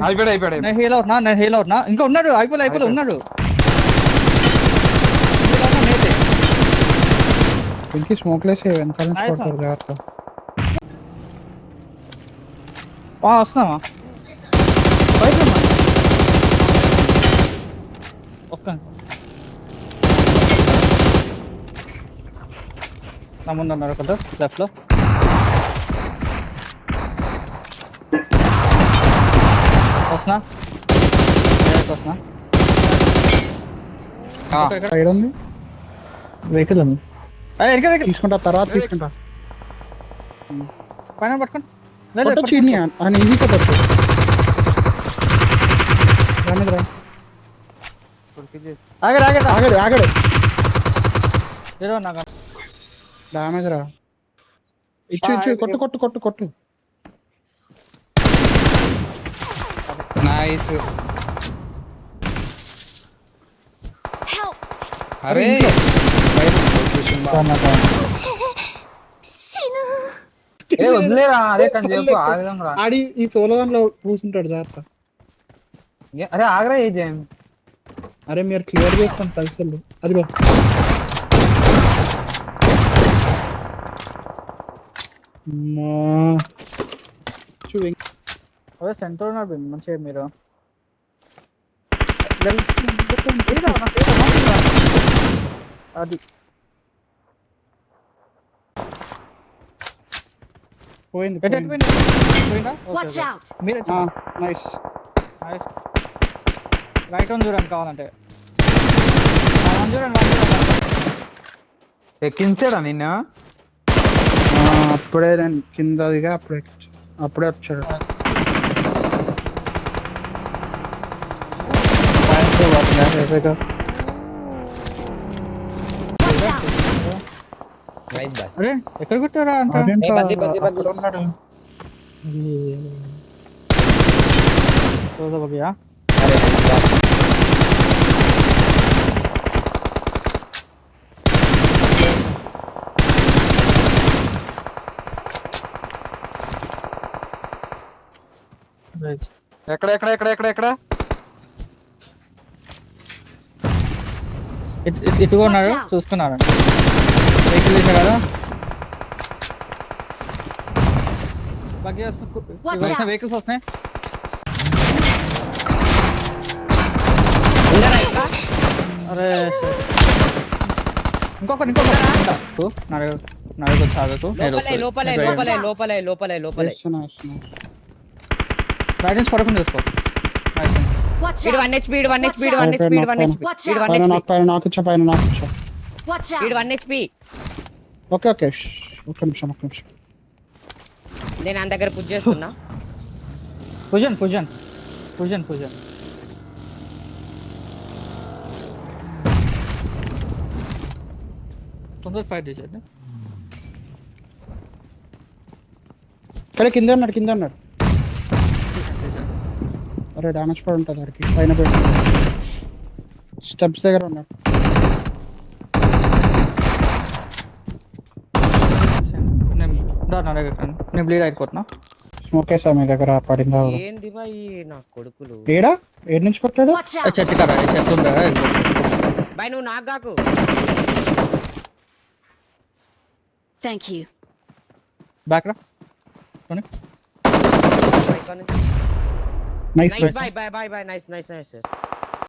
అయిపోయాడు నేను హీల్ అవుతున్నా ఇంకా ఉన్నాడు అయిపోలే ఉన్నాడు ఇంకి స్మోక్లేసే వెనకాల నుంచి Nice కొడతారు జాగ్రత్త. వస్తున్నావా బయట ఒక్క నా ముందు ఉన్నారు ఒకటి లెఫ్ట్ లో వస్తున్నా సైడ్ ఉంది వెహికల్ ఉంది వెహికల్ తీసుకుంటా తర్వాత తీసుకుంటా. పైన పట్టుకోండి కొట్టొచ్చు ఇన్ని అని ఈజీ కొట్టొచ్చు. రానిదిరా ఆగడు ఆగడు నాకు డామేజ్ రా. ఇచ్చు కొట్టు కొట్టు కొట్టు కొట్టు. నైస్. అరే వదిలేరా అదే ఆగరా. ఆడి ఈ సోలో దాంట్లో కూర్చుంటాడు జాగ్రత్త. అరే ఆగరా ఏ జయం. అరే మీరు క్లియర్ చేస్తాను కలిసి వెళ్ళు. అదిగో అదే సెంటర్ ఉన్నారు మంచిగా మీరు అది పోయింది. మీరు నైస్. రైట్ వన్ చూడండి కావాలంటే చూడండి ఎక్కించాడా నిన్న. అప్పుడే నేను కింద దిగా అప్పుడే వచ్చాడు. అరే ఎక్కడ కొట్టారా అంటే ఉన్నాడు. భయ్యా ఎక్కడ ఎక్కడ ఎక్కడ ఎక్కడ ఎక్కడ ఇటుగా ఉన్నాడు చూసుకున్నాడు వెహికల్ వేసా కదా వెహికల్స్ వస్తున్నాయి. అరే ఇంకొకటి నడుగు చాగకు రైట్ నుంచి పడకుండా చూసుకో. ఓకే ఓకే ఒక్క నిమిషం. నేను ఆయన దగ్గర పుష్ చేస్తున్నా. పూజన్ తొందర ఫైట్ చేసేది. ఇక్కడ కింద ఉన్నాడు. అరే డామేజ్ పడి ఉంటుంది వాడికి. పైన స్టెప్స్ దగ్గర ఉన్నాడు. నేను బ్లీడ్ అయిపోతున్నా. స్మోక్ వేసా మీ దగ్గర పడిందా? ఏంది బాయ్ నా కొడుకులు. ఏడు నుంచి కొట్టాడు. బాయ్ నువ్వు నాకు కాకు. Thank you. Back ra. Nice. Bye. Nice.